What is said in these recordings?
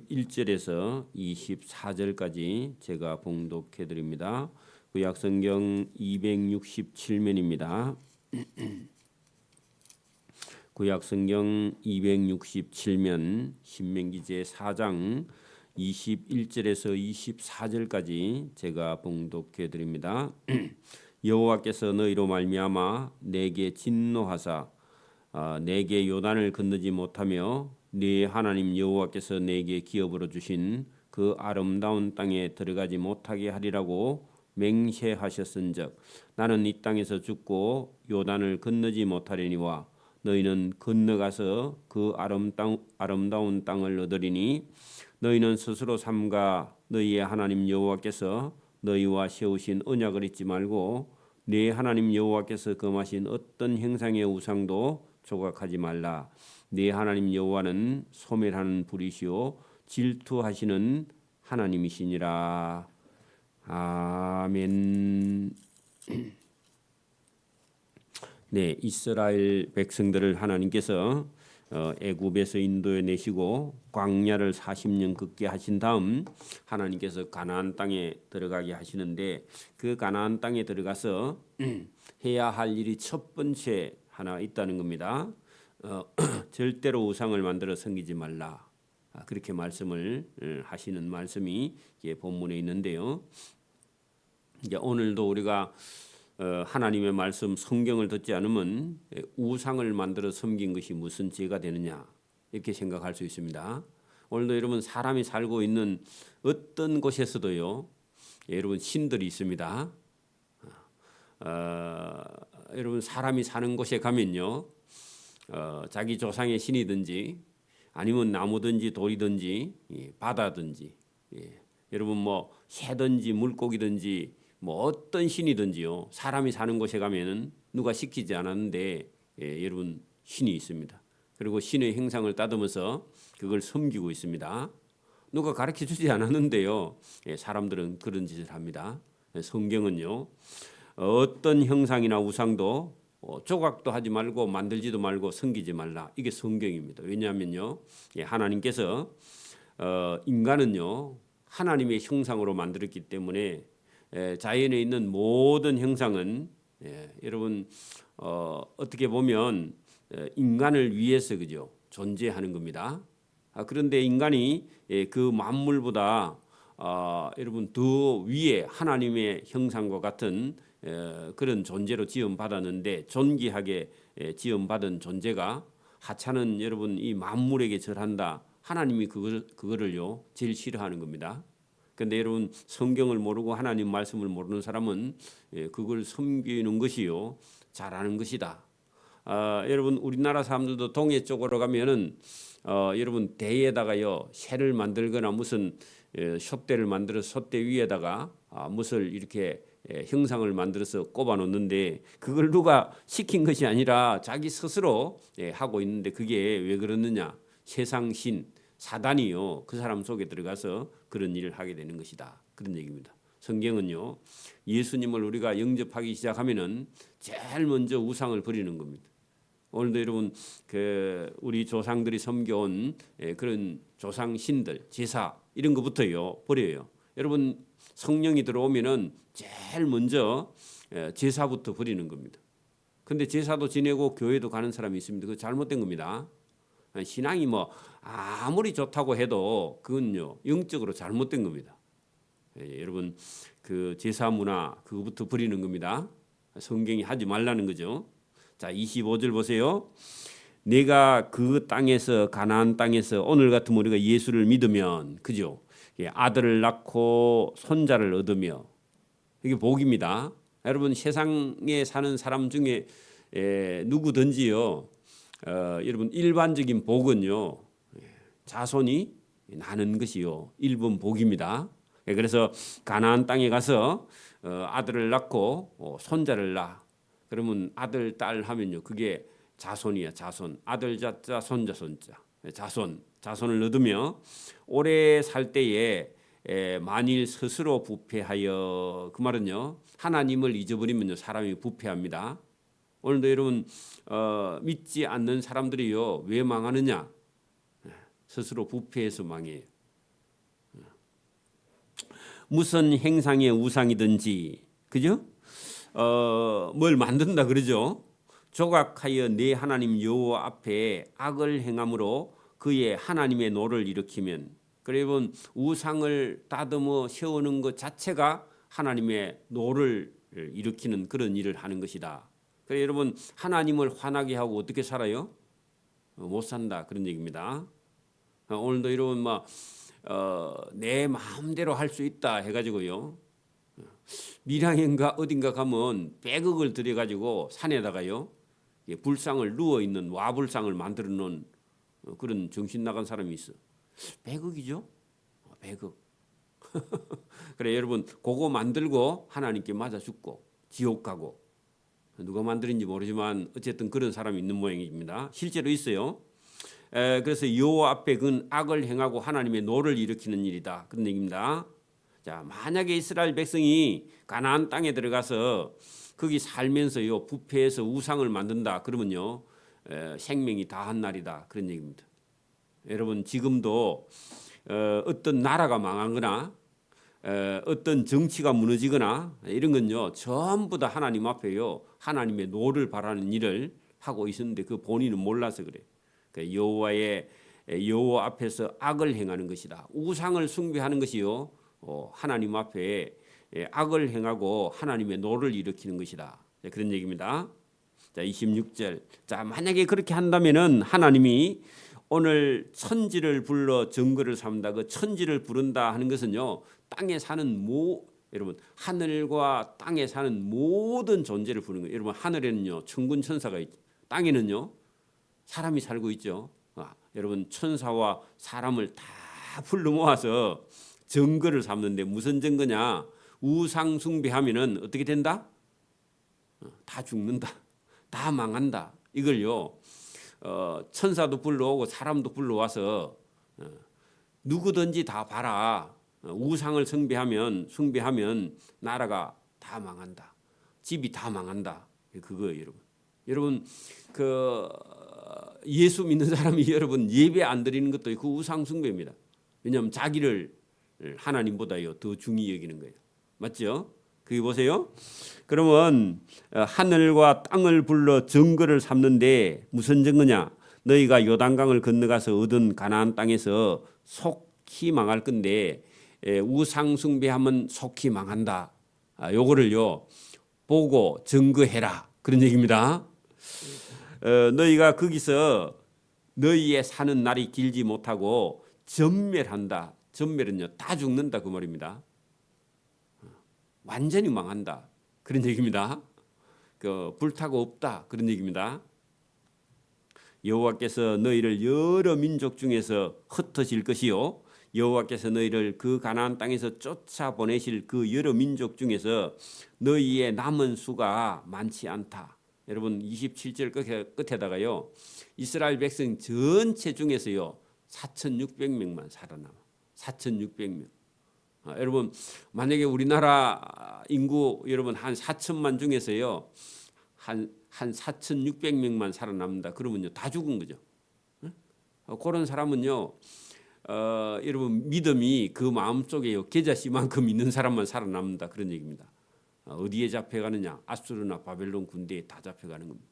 1절에서 24절까지 제가 봉독해 드립니다. 구약성경 267면입니다. 구약성경 267면 신명기 제4장 21절에서 24절까지 제가 봉독해 드립니다. 여호와께서 너희로 말미암아 내게 진노하사 내게 요단을 건너지 못하며 네 하나님 여호와께서 내게 기업으로 주신 그 아름다운 땅에 들어가지 못하게 하리라고 맹세하셨은즉 나는 이 땅에서 죽고 요단을 건너지 못하려니와 너희는 건너가서 그 아름다운 땅을 얻으리니 너희는 스스로 삼가 너희의 하나님 여호와께서 너희와 세우신 언약을 잊지 말고 네 하나님 여호와께서 금하신 어떤 형상의 우상도 조각하지 말라. 네 하나님 여호와는 소멸하는 불이시오 질투하시는 하나님이시니라. 아멘. 네, 이스라엘 백성들을 하나님께서 애굽에서 인도해 내시고 광야를 40년 걷게 하신 다음 하나님께서 가나안 땅에 들어가게 하시는데 그 가나안 땅에 들어가서 해야 할 일이 첫 번째 하나 있다는 겁니다. 절대로 우상을 만들어 섬기지 말라. 그렇게 말씀을 하시는 말씀이 본문에 있는데요. 이제 오늘도 우리가 하나님의 말씀 성경을 듣지 않으면 우상을 만들어 섬긴 것이 무슨 죄가 되느냐 이렇게 생각할 수 있습니다. 오늘도 여러분 사람이 살고 있는 어떤 곳에서도요 여러분 신들이 있습니다. 여러분 사람이 사는 곳에 가면요 자기 조상의 신이든지 아니면 나무든지 돌이든지 바다든지 여러분 뭐 새든지 물고기든지 뭐 어떤 신이든지요 사람이 사는 곳에 가면은 누가 시키지 않았는데 여러분 신이 있습니다. 그리고 신의 행상을 따르면서 그걸 섬기고 있습니다. 누가 가르쳐 주지 않았는데요 사람들은 그런 짓을 합니다. 성경은요 어떤 형상이나 우상도 조각도 하지 말고 만들지도 말고 섬기지 말라. 이게 성경입니다. 왜냐하면요 하나님께서 인간은요 하나님의 형상으로 만들었기 때문에 자연에 있는 모든 형상은 여러분 어떻게 보면 인간을 위해서 그죠 존재하는 겁니다. 그런데 인간이 그 만물보다 여러분 더 위에 하나님의 형상과 같은 그런 존재로 지음받았는데 존귀하게 지음받은 존재가 하찮은 여러분 이 만물에게 절한다. 하나님이 그거를요 제일 싫어하는 겁니다. 그런데 여러분 성경을 모르고 하나님 말씀을 모르는 사람은 그걸 섬기는 것이요 잘하는 것이다. 여러분 우리나라 사람들도 동해 쪽으로 가면은 여러분 대에다가요 새를 만들거나 무슨 솥대를 만들어서 솥대 위에다가 무엇을 이렇게 형상을 만들어서 꼽아 놓는데 그걸 누가 시킨 것이 아니라 자기 스스로 하고 있는데 그게 왜 그러느냐 세상 신 사단이요 그 사람 속에 들어가서 그런 일을 하게 되는 것이다 그런 얘기입니다. 성경은요 예수님을 우리가 영접하기 시작하면은 제일 먼저 우상을 버리는 겁니다. 오늘도 여러분 그 우리 조상들이 섬겨온 그런 조상 신들 제사 이런 것부터요 버려요. 여러분 성령이 들어오면은 제일 먼저 제사부터 버리는 겁니다. 근데 제사도 지내고 교회도 가는 사람이 있습니다. 그거 잘못된 겁니다. 신앙이 뭐 아무리 좋다고 해도 그건요 영적으로 잘못된 겁니다. 여러분 그 제사 문화 그거부터 버리는 겁니다. 성경이 하지 말라는 거죠. 자 25절 보세요. 내가 그 땅에서 가나안 땅에서 오늘 같으면 우리가 예수를 믿으면 그죠? 아들을 낳고 손자를 얻으며 이게 복입니다. 여러분 세상에 사는 사람 중에 누구든지요. 여러분 일반적인 복은요 자손이 나는 것이요 일본 복입니다. 그래서 가나안 땅에 가서 아들을 낳고 손자를 낳아 그러면 아들 딸 하면요 그게 자손이야 자손 아들 자자 손자 손자 자손을 얻으며 오래 살 때에 만일 스스로 부패하여 그 말은요 하나님을 잊어버리면요 사람이 부패합니다. 오늘도 여러분 믿지 않는 사람들이요 왜 망하느냐 스스로 부패해서 망해요. 무슨 행상의 우상이든지, 그죠? 뭘 만든다 그러죠. 조각하여 내 하나님 여호와 앞에 악을 행함으로 그의 하나님의 노를 일으키면, 그러면 우상을 다듬어 세우는 것 자체가 하나님의 노를 일으키는 그런 일을 하는 것이다. 그래서 여러분, 하나님을 화나게 하고 어떻게 살아요? 못 산다, 그런 얘기입니다. 오늘도 여러분 내 마음대로 할 수 있다 해가지고요, 밀양인가 어딘가 가면 100억을 들여가지고 산에다가요 불상을 누워 있는 와불상을 만들어 놓은 그런 정신 나간 사람이 있어. 100억이죠? 100억. 그래 여러분, 그거 만들고 하나님께 맞아 죽고 지옥 가고, 누가 만들인지 모르지만 어쨌든 그런 사람이 있는 모양입니다. 실제로 있어요. 그래서 여호와 앞에 그는 악을 행하고 하나님의 노를 일으키는 일이다, 그런 얘기입니다. 자, 만약에 이스라엘 백성이 가나안 땅에 들어가서 거기 살면서요 부패해서 우상을 만든다 그러면요 생명이 다한 날이다, 그런 얘기입니다. 여러분, 지금도 어떤 나라가 망하거나 어떤 정치가 무너지거나 이런 건요 전부 다 하나님 앞에요 하나님의 노를 바라는 일을 하고 있었는데 그 본인은 몰라서 그래. 여호와 앞에서 악을 행하는 것이다. 우상을 숭배하는 것이요 하나님 앞에 악을 행하고 하나님의 노를 일으키는 것이다, 그런 얘기입니다. 자, 26절. 자, 만약에 그렇게 한다면은 하나님이 오늘 천지를 불러 정거를 삼다, 그 천지를 부른다 하는 것은요 땅에 사는 여러분, 하늘과 땅에 사는 모든 존재를 부르는 거예요. 여러분, 하늘에는요 천군 천사가 있죠. 땅에는요 사람이 살고 있죠. 여러분, 천사와 사람을 다 불러 모아서 정거를 삼는데 무슨 정거냐? 우상 숭배하면은 어떻게 된다? 다 죽는다, 다 망한다. 이걸요 천사도 불러오고 사람도 불러와서 누구든지 다 봐라. 우상을 숭배하면 나라가 다 망한다, 집이 다 망한다. 그거예요, 여러분. 여러분, 그 예수 믿는 사람이 여러분 예배 안 드리는 것도 그 우상 숭배입니다. 왜냐하면 자기를 하나님보다요 더 중히 여기는 거예요. 맞죠? 그게 보세요. 그러면 하늘과 땅을 불러 정거를 삼는데 무슨 정거냐? 너희가 요단강을 건너가서 얻은 가나안 땅에서 속히 망할 건데 우상 숭배하면 속히 망한다. 요거를요 보고 증거해라, 그런 얘기입니다. 너희가 거기서 너희의 사는 날이 길지 못하고 전멸한다. 전멸은요 다 죽는다, 그 말입니다. 완전히 망한다, 그런 얘기입니다. 불타고 없다, 그런 얘기입니다. 여호와께서 너희를 여러 민족 중에서 흩어질 것이요, 여호와께서 너희를 그 가나안 땅에서 쫓아 보내실 그 여러 민족 중에서 너희의 남은 수가 많지 않다. 여러분, 27절 끝에다가요 이스라엘 백성 전체 중에서요 4,600명만 살아남아. 4,600명. 여러분, 만약에 우리나라 인구 여러분 한 4천만 중에서요 한 4,600명만 살아남는다 그러면요 다 죽은 거죠. 그런 사람은요 여러분 믿음이 그 마음속에요 겨자씨만큼 있는 사람만 살아남는다, 그런 얘기입니다. 어디에 잡혀가느냐? 아수르나 바벨론 군대에 다 잡혀가는 겁니다.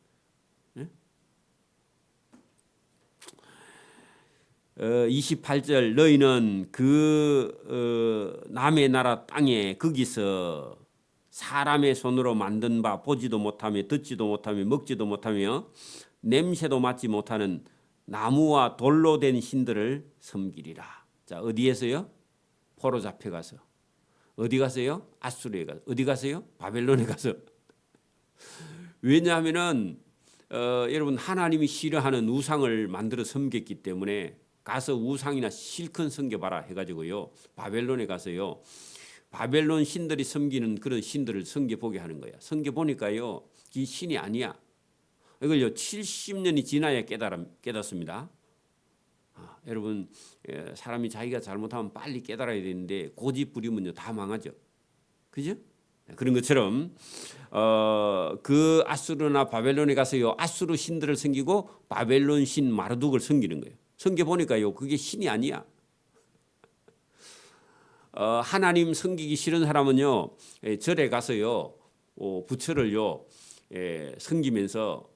28절. 너희는 그 남의 나라 땅에 거기서 사람의 손으로 만든 바 보지도 못하며 듣지도 못하며 먹지도 못하며 냄새도 맡지 못하는 나무와 돌로 된 신들을 섬기리라. 자, 어디에서요? 포로 잡혀가서. 어디 가서요? 아수르에 가서. 어디 가서요? 바벨론에 가서. 왜냐하면은 여러분 하나님이 싫어하는 우상을 만들어 섬겼기 때문에 가서 우상이나 실컷 섬겨봐라 해가지고요 바벨론에 가서요 바벨론 신들이 섬기는 그런 신들을 섬겨보게 하는 거야. 섬겨보니까요 이 신이 아니야. 이걸요 70년이 지나야 깨닫습니다. 여러분, 사람이 자기가 잘못하면 빨리 깨달아야 되는데 고집 부리면요 다 망하죠. 그죠? 그런 것처럼 그 아수르나 바벨론에 가서요 아수르 신들을 섬기고 바벨론 신 마르둑을 섬기는 거예요. 섬겨 보니까요 그게 신이 아니야. 하나님 섬기기 싫은 사람은요, 절에 가서요, 부처를요, 섬기면서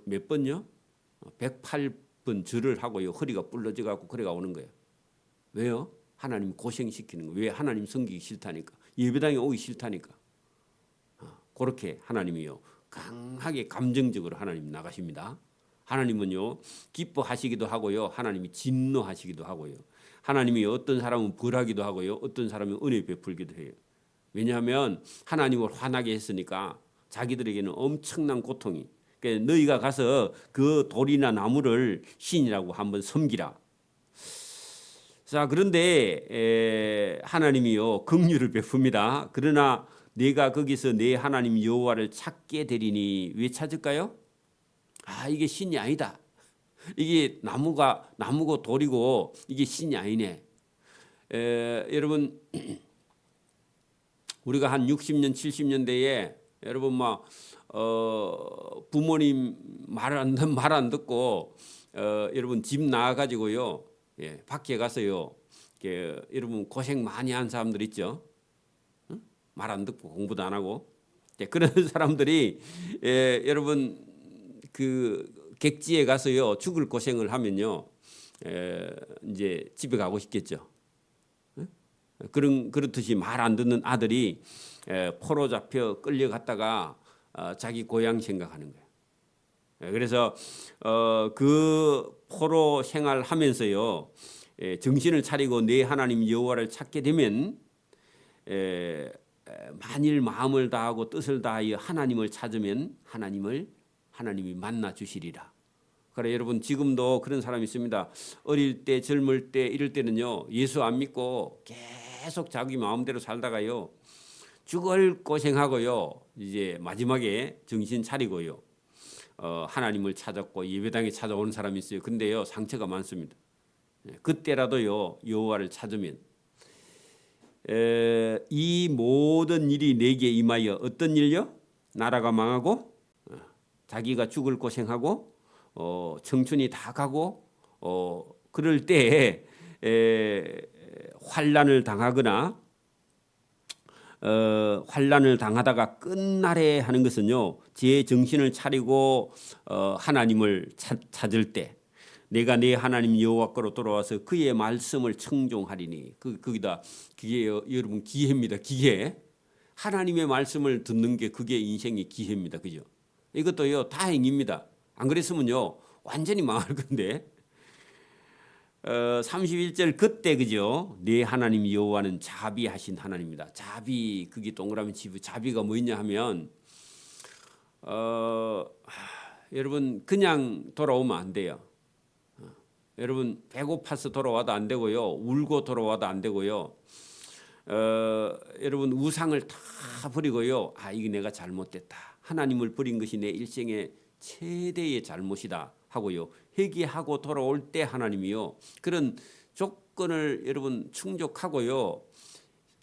몇 번요? 108번 절을 하고요, 허리가 불러져 갖고 그래가 오는 거예요. 왜요? 하나님 고생시키는 거예요. 왜? 하나님 섬기기 싫다니까. 예배당에 오기 싫다니까. 그렇게 하나님이요, 강하게 감정적으로 하나님 나가십니다. 하나님은요, 기뻐하시기도 하고요, 하나님이 진노하시기도 하고요, 하나님이 어떤 사람은 벌하기도 하고요, 어떤 사람은 은혜 베풀기도 해요. 왜냐하면 하나님을 화나게 했으니까 자기들에게는 엄청난 고통이. 그러니까 너희가 가서 그 돌이나 나무를 신이라고 한번 섬기라. 자, 그런데 하나님이요, 긍휼을 베풉니다. 그러나 내가 거기서 내 하나님 여호와를 찾게 되리니. 왜 찾을까요? 이게 신이 아니다. 이게 나무고 돌이고 이게 신이 아니네. 여러분, 우리가 한 60년, 70년대에 여러분 막 부모님 말 안 듣고 여러분 집 나와 가지고요, 밖에 가서요, 여러분 고생 많이 한 사람들 있죠. 말 안 듣고 공부도 안 하고. 그런 사람들이 여러분 그 객지에 가서요, 죽을 고생을 하면요, 이제 집에 가고 싶겠죠. 그렇듯이 말 안 듣는 아들이 포로 잡혀 끌려갔다가 자기 고향 생각하는 거예요. 그래서 그 포로 생활하면서요, 정신을 차리고 내 하나님 여호와를 찾게 되면 만일 마음을 다하고 뜻을 다하여 하나님을 찾으면 하나님이 만나 주시리라. 그래, 여러분 지금도 그런 사람이 있습니다. 어릴 때, 젊을 때, 이럴 때는요, 예수 안 믿고 계속 자기 마음대로 살다가요, 죽을 고생하고요, 이제 마지막에 정신 차리고요, 하나님을 찾았고 예배당에 찾아오는 사람이 있어요. 근데요, 상처가 많습니다. 그때라도요, 여호와를 찾으면 이 모든 일이 내게 임하여. 어떤 일요? 나라가 망하고 자기가 죽을 고생하고 청춘이 다 가고 그럴 때에 환난을 당하거나 환난을 당하다가 끝날에 하는 것은요, 제 정신을 차리고 하나님을 찾을 때, 내가 내 하나님 여호와께로 돌아와서 그의 말씀을 청종하리니. 거기다 그게 여러분 기회입니다. 기회. 하나님의 말씀을 듣는 게 그게 인생의 기회입니다. 그죠? 이것도요, 다행입니다. 안 그랬으면요, 완전히 망할 건데. 31절 그때, 그죠? 내 하나님 여호와는 자비하신 하나님입니다. 자비, 그게 동그라미 치고 자비가 뭐냐 하면 여러분 그냥 돌아오면 안 돼요. 여러분 배고파서 돌아와도 안 되고요, 울고 돌아와도 안 되고요, 여러분 우상을 다 버리고요, 이게 내가 잘못됐다, 하나님을 버린 것이 내 일생의 최대의 잘못이다 하고요, 회개하고 돌아올 때 하나님이요, 그런 조건을 여러분 충족하고요,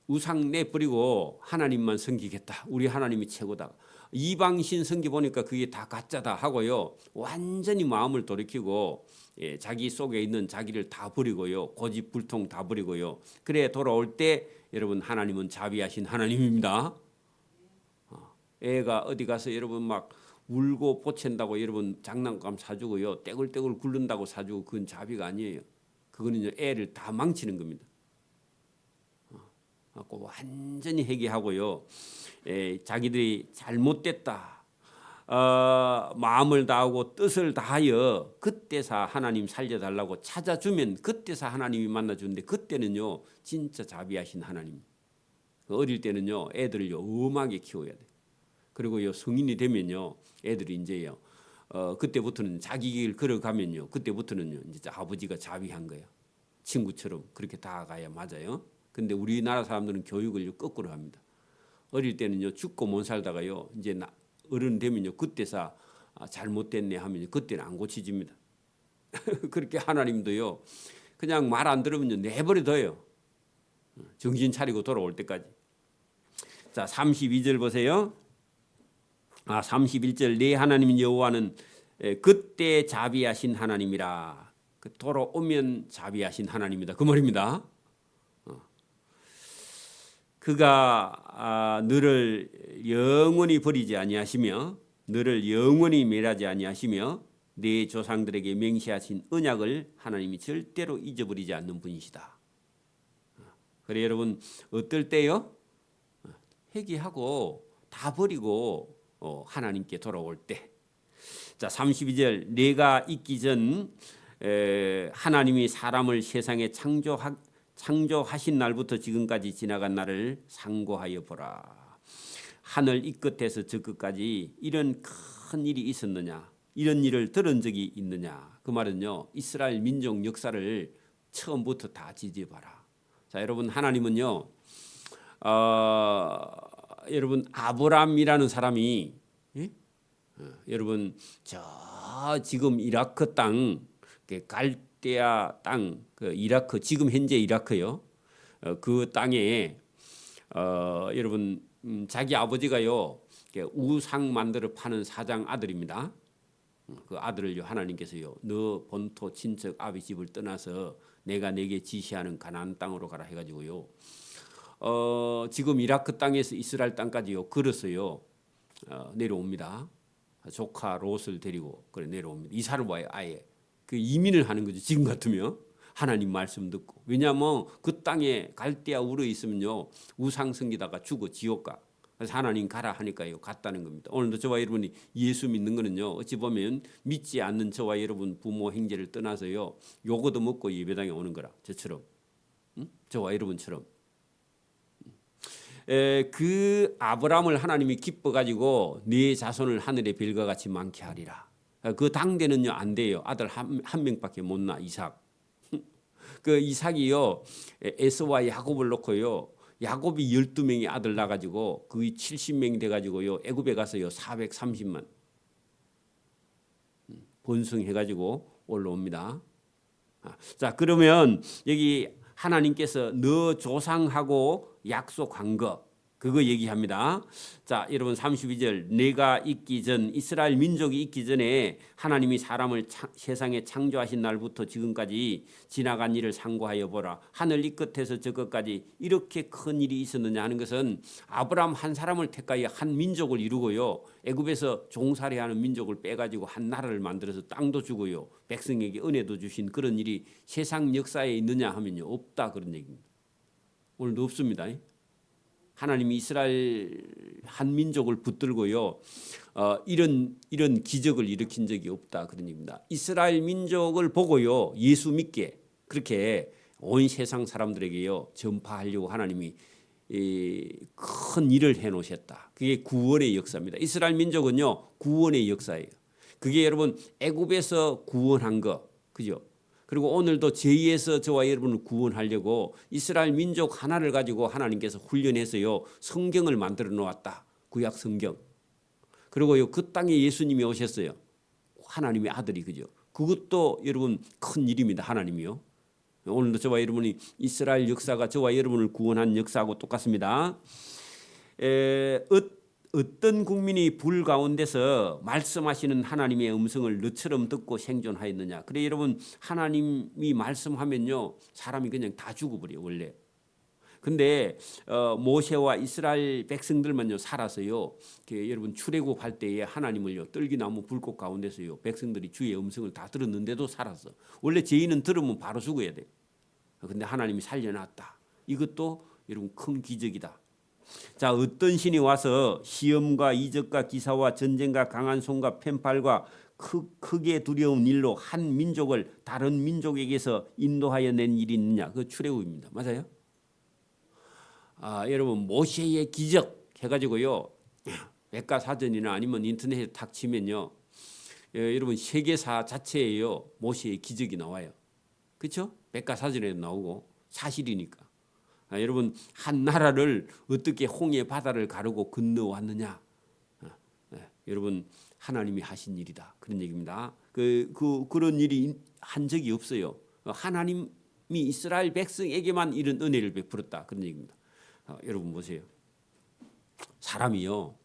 우상 내버리고 하나님만 섬기겠다, 우리 하나님이 최고다, 이방신 섬기 보니까 그게 다 가짜다 하고요, 완전히 마음을 돌이키고 자기 속에 있는 자기를 다 버리고요, 고집불통 다 버리고요, 그래 돌아올 때 여러분 하나님은 자비하신 하나님입니다. 애가 어디 가서 여러분 막 울고 보챈다고 여러분 장난감 사주고요, 떼굴떼굴 굴른다고 사주고, 그건 자비가 아니에요. 그거는 애를 다 망치는 겁니다. 완전히 회개하고요, 자기들이 잘못됐다, 마음을 다하고 뜻을 다하여 그때서 하나님 살려달라고 찾아주면 그때서 하나님이 만나주는데, 그때는요 진짜 자비하신 하나님. 어릴 때는요 애들을요 엄하게 키워야 돼. 그리고요 성인이 되면요 애들이 이제요 그때부터는 자기 길 걸어가면요, 그때부터는요 이제 아버지가 자비한 거예요. 친구처럼 그렇게 다가가야 맞아요. 근데 우리나라 사람들은 교육을 거꾸로 합니다. 어릴 때는요 죽고 못 살다가요, 이제 어른 되면요 그때서 잘못됐네 하면 그때는 안 고쳐집니다. 그렇게 하나님도요 그냥 말 안 들으면요 내버려둬요. 정신 차리고 돌아올 때까지. 자, 32절 보세요. 31절 내 하나님 여호와는 그때 자비하신 하나님이라. 돌아오면 자비하신 하나님이다, 그 말입니다. 그가 너를 영원히 버리지 아니하시며 너를 영원히 멸하지 아니하시며 네 조상들에게 맹세하신 언약을 하나님이 절대로 잊어버리지 않는 분이시다. 그래 여러분 어떨 때요? 회개하고 다 버리고 하나님께 돌아올 때. 자 32절 내가 있기 전 하나님이 사람을 세상에 창조하신 날부터 지금까지 지나간 날을 상고하여 보라. 하늘 이 끝에서 저 끝까지 이런 큰 일이 있었느냐? 이런 일을 들은 적이 있느냐? 그 말은요. 이스라엘 민족 역사를 처음부터 다 지져봐라. 자, 여러분 하나님은요. 여러분 아브람이라는 사람이 여러분 저 지금 이라크 땅 갈대아 땅 그 이라크 지금 현재 이라크요. 그 땅에 여러분 자기 아버지가요 우상 만들어 파는 사장 아들입니다. 그 아들을요 하나님께서요 너 본토 친척 아비 집을 떠나서 내가 내게 지시하는 가나안 땅으로 가라 해가지고요. 지금 이라크 땅에서 이스라엘 땅까지요 걸었어요. 내려옵니다. 조카 롯을 데리고 그래 내려옵니다. 이사를 와요 아예 그 이민을 하는 거죠. 지금 같으면 하나님 말씀 듣고 왜냐하면 그 땅에 갈대아 우르 있으면요 우상 섬기다가 죽어 지옥 가. 그래서 하나님 가라 하니까요 갔다는 겁니다. 오늘도 저와 여러분이 예수 믿는 거는요 어찌 보면 믿지 않는 저와 여러분 부모 형제를 떠나서요 요거도 먹고 예배당에 오는 거라 저처럼 저와 여러분처럼. 그 아브라함을 하나님이 기뻐 가지고 네 자손을 하늘의 별과 같이 많게 하리라. 그 당대는요 안 돼요. 아들 한 명밖에 못 낳아 이삭. 그 이삭이요 에서와 야곱을 놓고요 야곱이 12명의 아들 낳아가지고 거의 70명이 돼가지고요 애굽에 가서요 430만 번성해가지고 올라옵니다. 자 그러면 여기 하나님께서 너 조상하고 약속한 거 그거 얘기합니다. 자 여러분 32절 내가 있기 전 이스라엘 민족이 있기 전에 하나님이 사람을 세상에 창조하신 날부터 지금까지 지나간 일을 상고하여 보라. 하늘 이 끝에서 저 끝까지 이렇게 큰 일이 있었느냐 하는 것은 아브라함 한 사람을 택하여 한 민족을 이루고요. 애굽에서 종살이하는 민족을 빼가지고 한 나라를 만들어서 땅도 주고요. 백성에게 은혜도 주신 그런 일이 세상 역사에 있느냐 하면요. 없다 그런 얘기입니다. 오늘도 없습니다. 하나님이 이스라엘 한 민족을 붙들고요. 이런 기적을 일으킨 적이 없다 그런 얘기입니다. 이스라엘 민족을 보고요. 예수 믿게 그렇게 온 세상 사람들에게요. 전파하려고 하나님이 큰 일을 해놓으셨다. 그게 구원의 역사입니다. 이스라엘 민족은요. 구원의 역사예요. 그게 여러분 애굽에서 구원한 거 그죠? 그리고 오늘도 죄에서 저와 여러분을 구원하려고 이스라엘 민족 하나를 가지고 하나님께서 훈련해서요 성경을 만들어 놓았다. 구약 성경. 그리고요 그 땅에 예수님이 오셨어요. 하나님의 아들이 그죠. 그것도 여러분 큰 일입니다. 하나님이요. 오늘도 저와 여러분이 이스라엘 역사가 저와 여러분을 구원한 역사하고 똑같습니다. 어떤 국민이 불 가운데서 말씀하시는 하나님의 음성을 너처럼 듣고 생존하였느냐. 그래 여러분 하나님이 말씀하면요 사람이 그냥 다 죽어버려요 원래. 근데 모세와 이스라엘 백성들만요 살아서요 여러분 출애굽 할 때에 하나님을요 떨기나무 불꽃 가운데서요 백성들이 주의 음성을 다 들었는데도 살았어. 원래 죄인은 들으면 바로 죽어야 돼. 근데 하나님이 살려놨다. 이것도 여러분 큰 기적이다. 자 어떤 신이 와서 시험과 이적과 기사와 전쟁과 강한 손과 펜팔과 크게 두려운 일로 한 민족을 다른 민족에게서 인도하여 낸 일이 있느냐. 그 출애굽입니다. 맞아요? 여러분 모세의 기적 해가지고요 백과사전이나 아니면 인터넷에 탁 치면요 여러분 세계사 자체에요 모세의 기적이 나와요. 그렇죠? 백과사전에도 나오고 사실이니까. 여러분 한 나라를 어떻게 홍해 바다를 가르고 건너왔느냐. 여러분 하나님이 하신 일이다 그런 얘기입니다. 그런 일이 한 적이 없어요. 하나님이 이스라엘 백성에게만 이런 은혜를 베풀었다 그런 얘기입니다. 여러분 보세요. 사람이요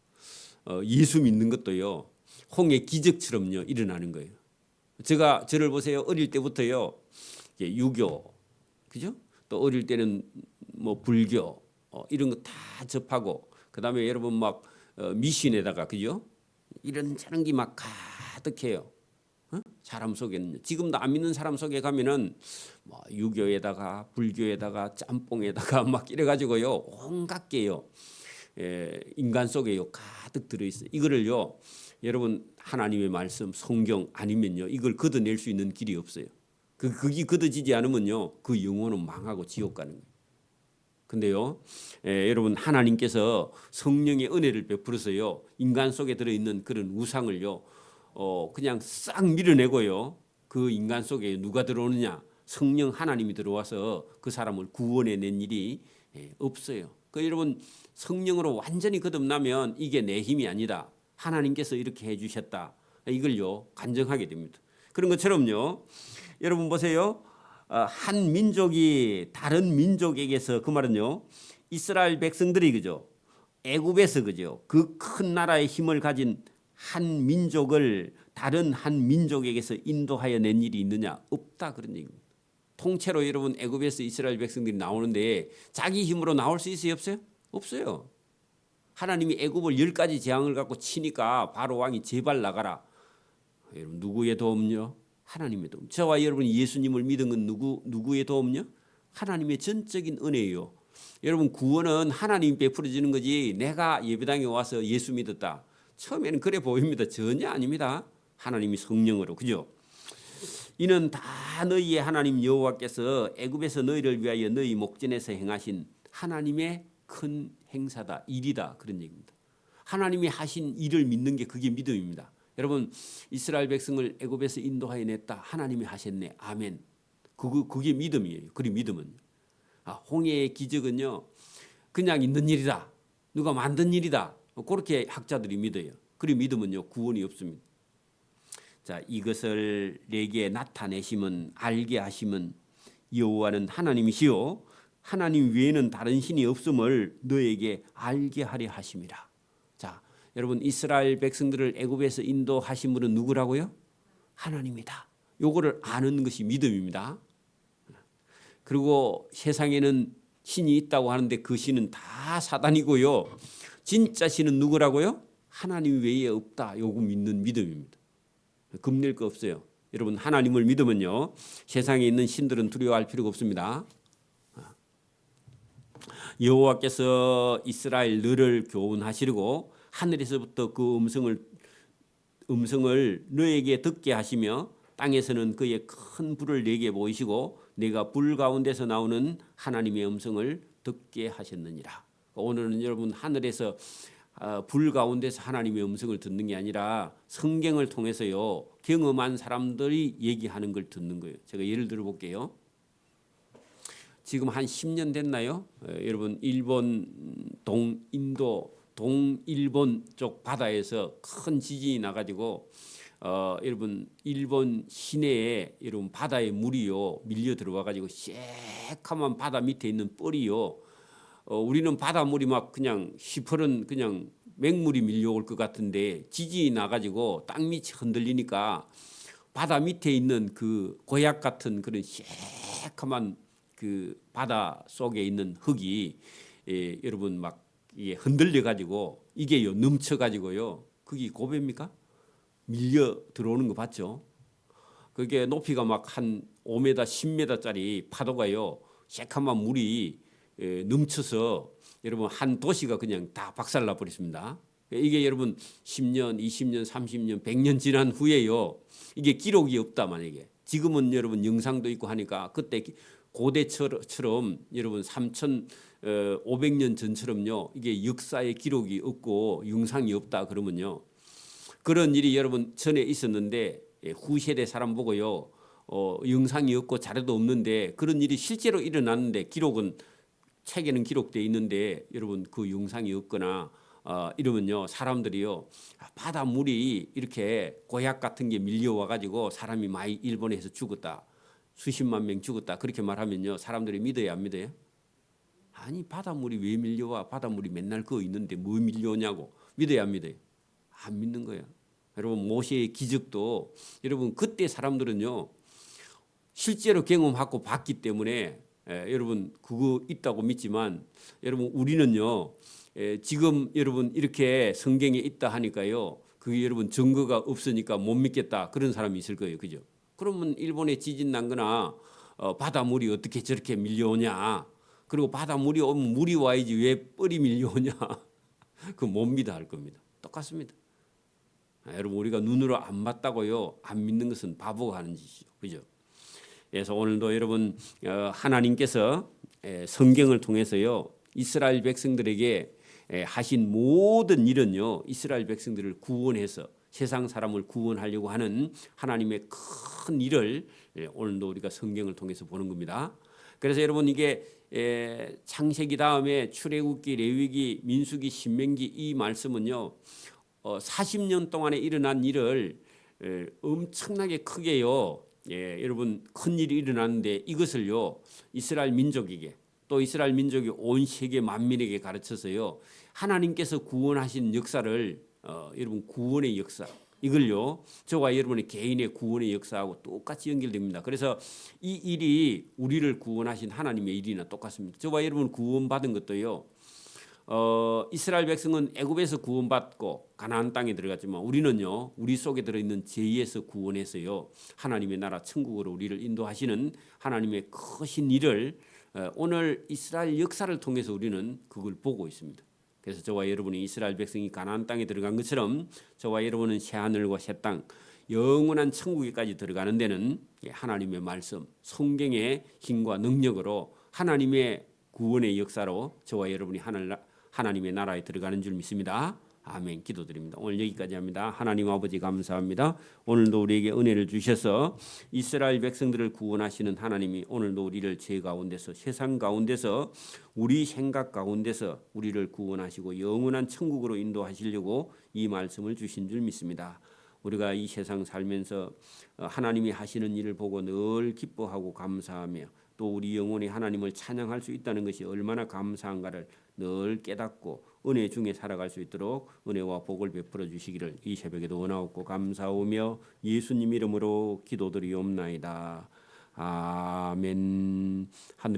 예수 믿는 것도요 홍해 기적처럼요 일어나는 거예요. 저를 보세요. 어릴 때부터요 유교 그죠? 또 어릴 때는 뭐 불교 이런 거 다 접하고 그다음에 여러분 막 미신에다가 그죠? 이런저런 게 막 가득해요. 사람 속에는 지금도 안 믿는 사람 속에 가면은 뭐 유교에다가 불교에다가 짬뽕에다가 막 이래가지고요 온갖 게요 인간 속에요 가득 들어 있어요. 이거를요 여러분 하나님의 말씀 성경 아니면요 이걸 걷어낼 수 있는 길이 없어요. 그게 걷어지지 않으면요 그 영혼은 망하고 지옥 가는 거예요. 근데요, 여러분 하나님께서 성령의 은혜를 베풀어서요 인간 속에 들어 있는 그런 우상을요, 그냥 싹 밀어내고요 그 인간 속에 누가 들어오느냐 성령 하나님이 들어와서 그 사람을 구원해낸 일이 없어요. 그 여러분 성령으로 완전히 거듭나면 이게 내 힘이 아니다. 하나님께서 이렇게 해주셨다. 이걸요 간증하게 됩니다. 그런 것처럼요, 여러분 보세요. 한 민족이 다른 민족에게서 그 말은요 이스라엘 백성들이 그죠 애굽에서 그죠 그 큰 나라의 힘을 가진 한 민족을 다른 한 민족에게서 인도하여 낸 일이 있느냐 없다 그런 얘기입니다. 통째로 여러분 애굽에서 이스라엘 백성들이 나오는데 자기 힘으로 나올 수 있어요 없어요? 없어요. 하나님이 애굽을 10가지 재앙을 갖고 치니까 바로 왕이 제발 나가라. 여러분 누구의 도움요? 하나님의 도움. 저와 여러분이 예수님을 믿은 건 누구의 도움요? 하나님의 전적인 은혜예요. 여러분 구원은 하나님 베풀어지는 거지 내가 예배당에 와서 예수 믿었다. 처음에는 그래 보입니다. 전혀 아닙니다. 하나님이 성령으로 그죠? 이는 다 너희의 하나님 여호와께서 애굽에서 너희를 위하여 너희 목전에서 행하신 하나님의 큰 행사다. 일이다. 그런 얘기입니다. 하나님이 하신 일을 믿는 게 그게 믿음입니다. 여러분 이스라엘 백성을 애굽에서 인도하여 냈다. 하나님이 하셨네. 아멘. 그게 믿음이에요. 그리 믿음은 홍해의 기적은요 그냥 있는 일이다. 누가 만든 일이다. 그렇게 학자들이 믿어요. 그리 믿음은요 구원이 없습니다. 자 이것을 내게 나타내심은 알게 하심은 여호와는 하나님이시요 하나님 외에는 다른 신이 없음을 너에게 알게 하려 하심이라. 자 여러분 이스라엘 백성들을 애굽에서 인도하신 분은 누구라고요? 하나님이다. 요거를 아는 것이 믿음입니다. 그리고 세상에는 신이 있다고 하는데 그 신은 다 사단이고요. 진짜 신은 누구라고요? 하나님 외에 없다. 요거 믿는 믿음입니다. 겁낼 거 없어요. 여러분 하나님을 믿으면요 세상에 있는 신들은 두려워할 필요가 없습니다. 여호와께서 이스라엘 너를 교훈하시려고 하늘에서부터 그 음성을 너에게 듣게 하시며 땅에서는 그의 큰 불을 내게 보이시고 내가 불 가운데서 나오는 하나님의 음성을 듣게 하셨느니라. 오늘은 여러분 하늘에서 불 가운데서 하나님의 음성을 듣는 게 아니라 성경을 통해서요 경험한 사람들이 얘기하는 걸 듣는 거예요. 제가 예를 들어 볼게요. 지금 한 10년 됐나요? 여러분 일본 동인도 동일본 쪽 바다에서 큰 지진이 나가지고 여러분 일본 시내에 여러분 바다의 물이요 밀려 들어와가지고 새카만 바다 밑에 있는 뻘이요. 우리는 바닷물이 막 그냥 시퍼런 그냥 맹물이 밀려올 것 같은데 지진이 나가지고 땅 밑이 흔들리니까 바다 밑에 있는 그 고약 같은 그런 새카만 그 바다 속에 있는 흙이 여러분 막 이게 흔들려 가지고 이게요 넘쳐 가지고요 그게 고배입니까? 밀려 들어오는 거 봤죠? 그게 높이가 막 한 5m, 10m짜리 파도가요 새카만 물이 넘쳐서 여러분 한 도시가 그냥 다 박살나 버렸습니다. 이게 여러분 10년, 20년, 30년, 100년 지난 후에요 이게 기록이 없다 만약에 지금은 여러분 영상도 있고 하니까 그때 고대처럼 여러분 3,500년 전처럼요 이게 역사의 기록이 없고 영상이 없다 그러면요 그런 일이 여러분 전에 있었는데 후세대 사람 보고요 영상이 없고 자료도 없는데 그런 일이 실제로 일어났는데 기록은 책에는 기록되어 있는데 여러분 그 영상이 없거나 이러면요 사람들이요 바닷물이 이렇게 고약 같은 게 밀려와 가지고 사람이 많이 일본에서 죽었다. 수십만 명 죽었다. 그렇게 말하면요. 사람들이 믿어야 안 믿어요? 아니 바닷물이 왜 밀려와? 바닷물이 맨날 그거 있는데 뭐 밀려오냐고. 믿어야 안 믿어요? 안 믿는 거예요. 여러분 모세의 기적도 여러분 그때 사람들은요. 실제로 경험하고 봤기 때문에 여러분 그거 있다고 믿지만 여러분 우리는요 지금 여러분 이렇게 성경에 있다 하니까요 그게 여러분 증거가 없으니까 못 믿겠다 그런 사람이 있을 거예요. 그죠? 그러면 일본에 지진 난 거나 바닷물이 어떻게 저렇게 밀려오냐, 그리고 바닷물이 오면 물이 와야지 왜 뻘이 밀려오냐 그 못 믿어 할 겁니다. 똑같습니다. 여러분 우리가 눈으로 안 봤다고요 안 믿는 것은 바보가 하는 짓이죠. 그죠? 그래서 오늘도 여러분 하나님께서 성경을 통해서요 이스라엘 백성들에게 하신 모든 일은요 이스라엘 백성들을 구원해서 세상 사람을 구원하려고 하는 하나님의 큰 일을 오늘도 우리가 성경을 통해서 보는 겁니다. 그래서 여러분 이게 창세기 다음에 출애굽기, 레위기, 민수기, 신명기 이 말씀은요 40년 동안에 일어난 일을 엄청나게 크게요. 여러분 큰 일이 일어났는데 이것을요 이스라엘 민족에게 또 이스라엘 민족이 온 세계 만민에게 가르쳐서요 하나님께서 구원하신 역사를 여러분 구원의 역사 이걸요 저와 여러분의 개인의 구원의 역사하고 똑같이 연결됩니다. 그래서 이 일이 우리를 구원하신 하나님의 일이나 똑같습니다. 저와 여러분 구원받은 것도요 이스라엘 백성은 애굽에서 구원받고 가나안 땅에 들어갔지만 우리는요 우리 속에 들어있는 죄에서 구원해서요 하나님의 나라 천국으로 우리를 인도하시는 하나님의 크신 일을 오늘 이스라엘 역사를 통해서 우리는 그걸 보고 있습니다. 그래서 저와 여러분이 이스라엘 백성이 가나안 땅에 들어간 것처럼 저와 여러분은 새 하늘과 새 땅 영원한 천국에까지 들어가는 데는 하나님의 말씀 성경의 힘과 능력으로 하나님의 구원의 역사로 저와 여러분이 하나님의 나라에 들어가는 줄 믿습니다. 아멘. 기도드립니다. 오늘 여기까지 합니다. 하나님 아버지 감사합니다. 오늘도 우리에게 은혜를 주셔서 이스라엘 백성들을 구원하시는 하나님이 오늘도 우리를 죄 가운데서 세상 가운데서 우리 생각 가운데서 우리를 구원하시고 영원한 천국으로 인도하시려고 이 말씀을 주신 줄 믿습니다. 우리가 이 세상 살면서 하나님이 하시는 일을 보고 늘 기뻐하고 감사하며 또 우리 영혼이 하나님을 찬양할 수 있다는 것이 얼마나 감사한가를 늘 깨닫고 은혜 중에 살아갈 수 있도록 은혜와 복을 베풀어 주시기를 이 새벽에도 원하옵고 감사하며 예수님 이름으로 기도드리옵나이다. 아멘. 하늘